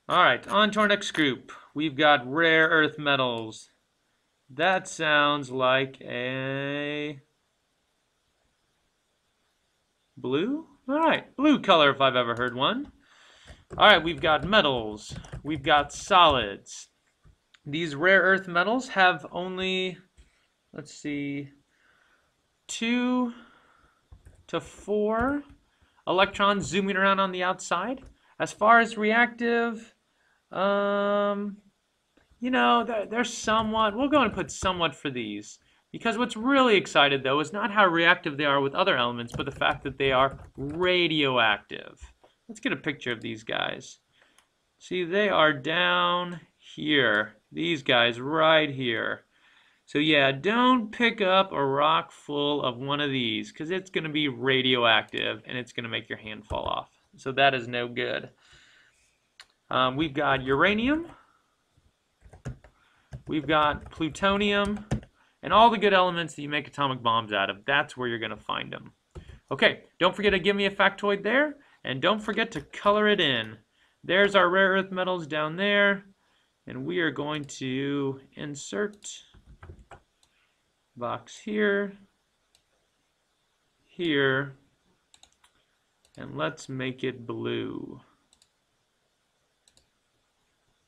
All right, on to our next group. We've got rare earth metals. That sounds like a blue? All right, blue color if I've ever heard one. All right, we've got metals. We've got solids. These rare earth metals have only, let's see, 2 to 4 electrons zooming around on the outside. As far as reactive, um, they're somewhat, we'll go and put somewhat for these. Because what's really excited, though, is not how reactive they are with other elements, but the fact that they are radioactive. Let's get a picture of these guys. See, they are down here. These guys right here. So yeah, don't pick up a rock full of one of these, because it's going to be radioactive, and it's going to make your hand fall off. So that is no good. We've got uranium. We've got plutonium, and all the good elements that you make atomic bombs out of. That's where you're going to find them. Okay, don't forget to give me a factoid there, and don't forget to color it in. There's our rare earth metals down there, and we are going to insert box here, here, and let's make it blue.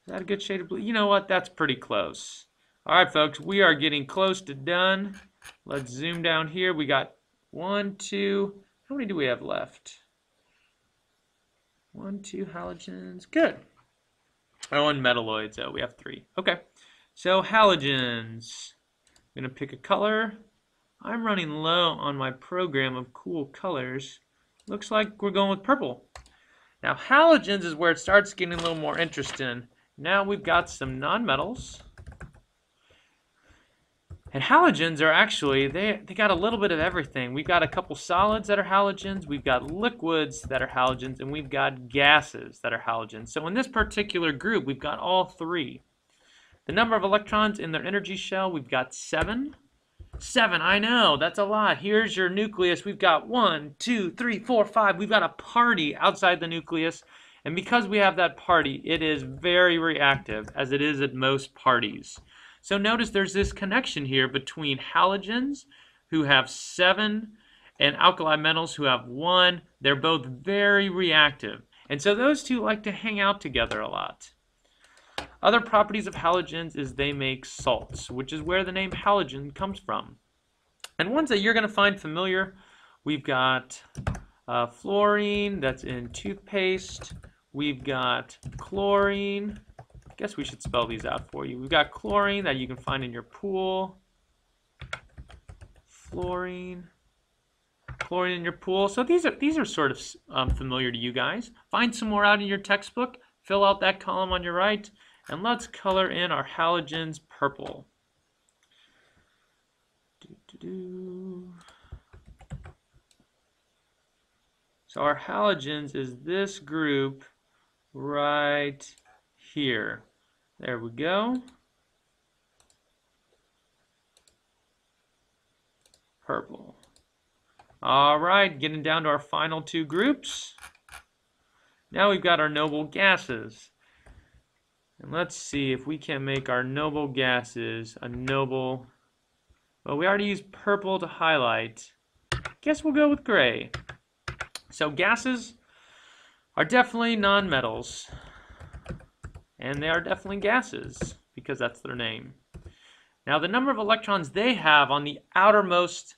Is that a good shade of blue? You know what? That's pretty close. All right, folks, we are getting close to done. Let's zoom down here. We got 1, 2. How many do we have left? 1, 2 halogens. Good. Oh, and metalloids. Oh, we have 3. Okay. So halogens. I'm going to pick a color. I'm running low on my program of cool colors. Looks like we're going with purple. Now, halogens is where it starts getting a little more interesting. Now we've got some nonmetals. And halogens are actually, they got a little bit of everything. We've got a couple solids that are halogens, we've got liquids that are halogens, and we've got gases that are halogens. So in this particular group, we've got all 3. The number of electrons in their energy shell, we've got 7. 7, I know, that's a lot. Here's your nucleus. We've got 1, 2, 3, 4, 5. We've got a party outside the nucleus. And because we have that party, it is very reactive, as it is at most parties. So notice there's this connection here between halogens, who have 7, and alkali metals, who have 1. They're both very reactive. And so those two like to hang out together a lot. Other properties of halogens is they make salts, which is where the name halogen comes from. And ones that you're going to find familiar, we've got fluorine, that's in toothpaste. We've got chlorine. I guess we should spell these out for you. We've got chlorine that you can find in your pool. Fluorine. Chlorine in your pool. So these are sort of familiar to you guys. Find some more out in your textbook. Fill out that column on your right. And let's color in our halogens purple. So our halogens is this group right here. There we go. Purple. All right, getting down to our final 2 groups. Now we've got our noble gases. And let's see if we can make our noble gases a noble. Well, we already used purple to highlight. Guess we'll go with gray. So gases are definitely nonmetals, and they are definitely gases because that's their name. Now the number of electrons they have on the outermost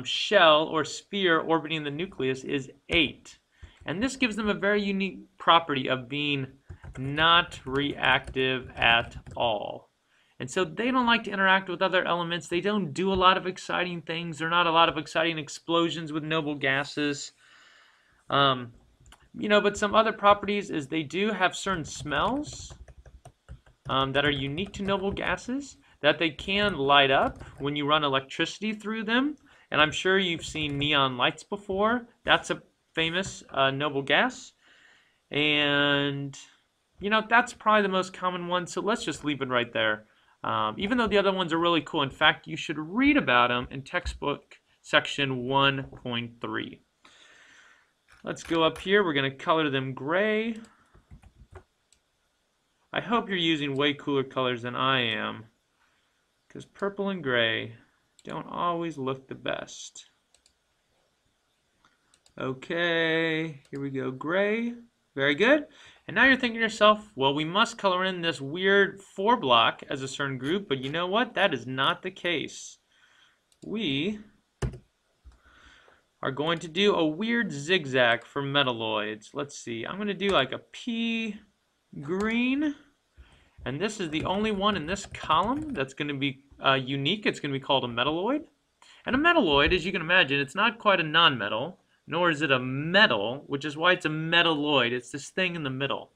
shell or sphere orbiting the nucleus is 8, and this gives them a very unique property of being not reactive at all. And so they don't like to interact with other elements. They don't do a lot of exciting things. There are not a lot of exciting explosions with noble gases. But some other properties is they do have certain smells that are unique to noble gases, that they can light up when you run electricity through them. And I'm sure you've seen neon lights before. That's a famous noble gas. And, that's probably the most common one. So let's just leave it right there. Even though the other ones are really cool. In fact, you should read about them in textbook section 1.3. Let's go up here. We're going to color them gray. I hope you're using way cooler colors than I am, because purple and gray don't always look the best. Okay, here we go, gray. Very good. And now you're thinking to yourself, well, we must color in this weird 4 block as a certain group, but you know what? That is not the case. We are going to do a weird zigzag for metalloids. Let's see, I'm going to do like a pea green, and this is the only one in this column that's going to be unique. It's going to be called a metalloid. And a metalloid, as you can imagine, it's not quite a nonmetal, nor is it a metal, which is why it's a metalloid. It's this thing in the middle.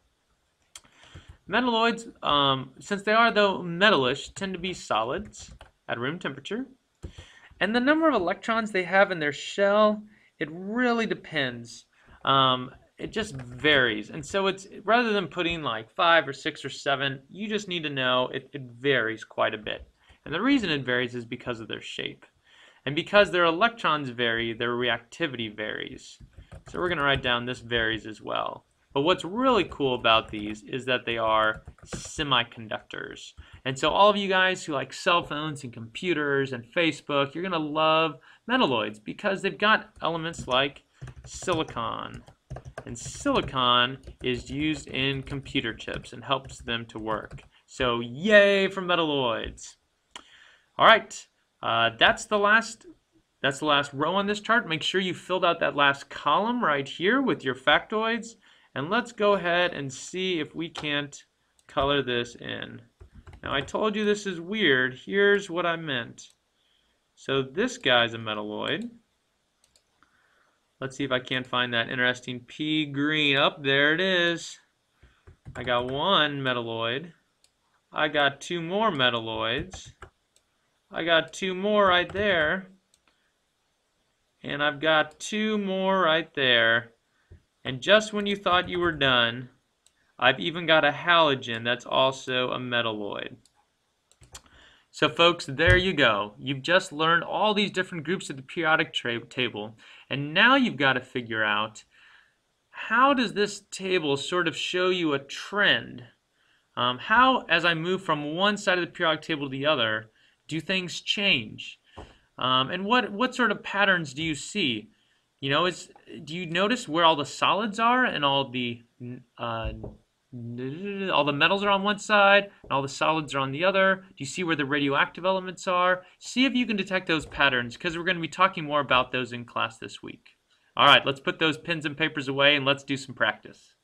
Metalloids, since they are, though, metallish, tend to be solids at room temperature. And the number of electrons they have in their shell, it really depends. It just varies. And so it's, rather than putting like 5 or 6 or 7, you just need to know it varies quite a bit. And the reason it varies is because of their shape. And because their electrons vary, their reactivity varies. So we're going to write down this varies as well. But what's really cool about these is that they are semiconductors. And so all of you guys who like cell phones and computers and Facebook, you're going to love metalloids because they've got elements like silicon. And silicon is used in computer chips and helps them to work. So yay for metalloids. All right, that's the last row on this chart. Make sure you filled out that last column right here with your factoids. And let's go ahead and see if we can't color this in. Now I told you this is weird. Here's what I meant. So this guy's a metalloid. Let's see if I can't find that interesting pea green. Up there it is. I got one metalloid. I got 2 more metalloids. I got 2 more right there. And I've got 2 more right there. And just when you thought you were done, I've even got a halogen that's also a metalloid. So folks, there you go. You've just learned all these different groups of the periodic table. And now you've got to figure out, how does this table sort of show you a trend? How, as I move from one side of the periodic table to the other, do things change? And what sort of patterns do you see? You know, do you notice where all the solids are and all the metals are on one side and all the solids are on the other? Do you see where the radioactive elements are? See if you can detect those patterns, because we're going to be talking more about those in class this week. All right, let's put those pens and papers away and let's do some practice.